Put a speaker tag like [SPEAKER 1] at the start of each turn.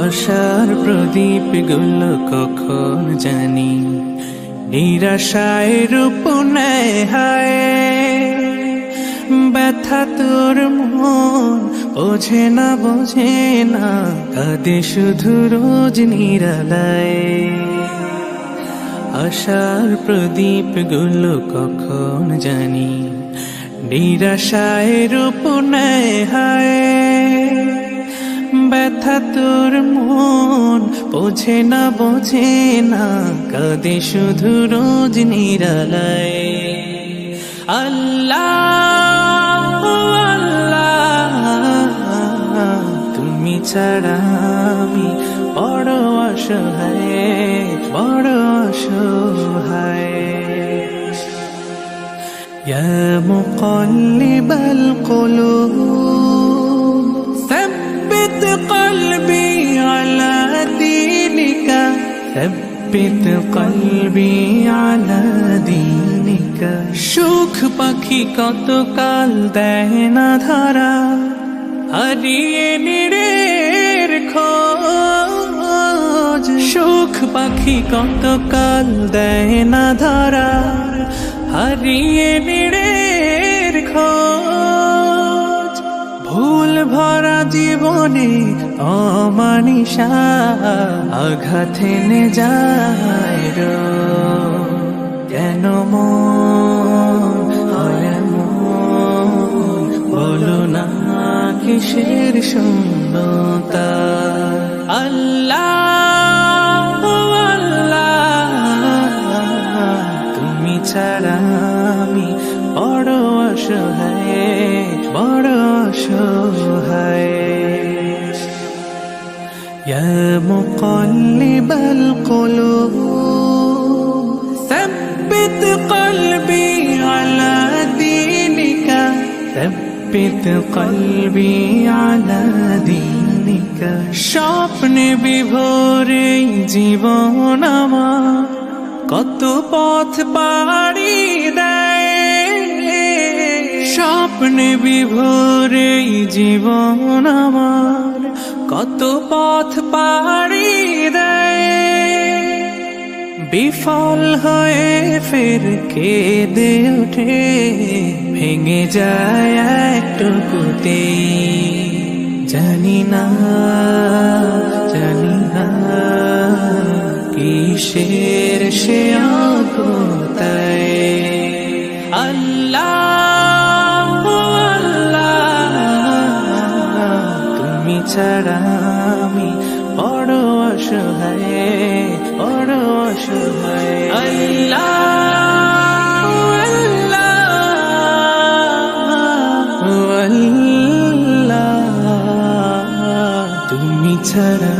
[SPEAKER 1] আশার প্রদীপ গুলো কখন জানি নিরাশায় রূপ নেয় হায়। ব্যথা তোর মন বোঝে না কাঁদে শুধু রোজ নিরালায়। আশার প্রদীপ গুলো কখন জানি নিরাশায় রূপ নেয় হায়। ব্যথা তোর মন বোঝে না কাঁদে শুধু রোজ নিরালায়। আল্লাহ আল্লাহ তুমি ছাড়া আমি বড় অসহায়। ইয়া মুকাল্লিবাল কুলুব ثبت قلبي على دينك ثبت قلبي على دينك। সুখ পাখি কতকাল দেয় না ধরা হারিয়ে নিরের খোঁজ। সুখ পাখি কতকাল দেয় না ধরা হারিয়ে নিরের খোঁজ। ভুল ভরা জীবনে অমানিসা আঘাত এনে যায় রোজ। কেন মন হয় এমন বলো না কিসের শূন্যতা। আল্লাহ আল্লাহ তুমি ছাড়া আমি বড় অসহায়। ইয়া মুকাল্লিবাল কুলুব ثبت قلبي على دينك ثبت قلبي على دينك। স্বপ্নে বিভোরে জীবন আমার কত পথ পাড়ি দেয়। স্বপ্নে বিভোরে জীবন আমার কত পথ পাড়ি দেয়। বিফল হয়ে ফের কেঁদে ওঠে ভেঙে যায় একটুকুতে। জানি না কিসের সে আকুতায়। আল্লাহ আল্লাহ তুমি ছাড়া আমি বড় অসহায়। আল্লাহ আল্লাহ তুমি ছাড়া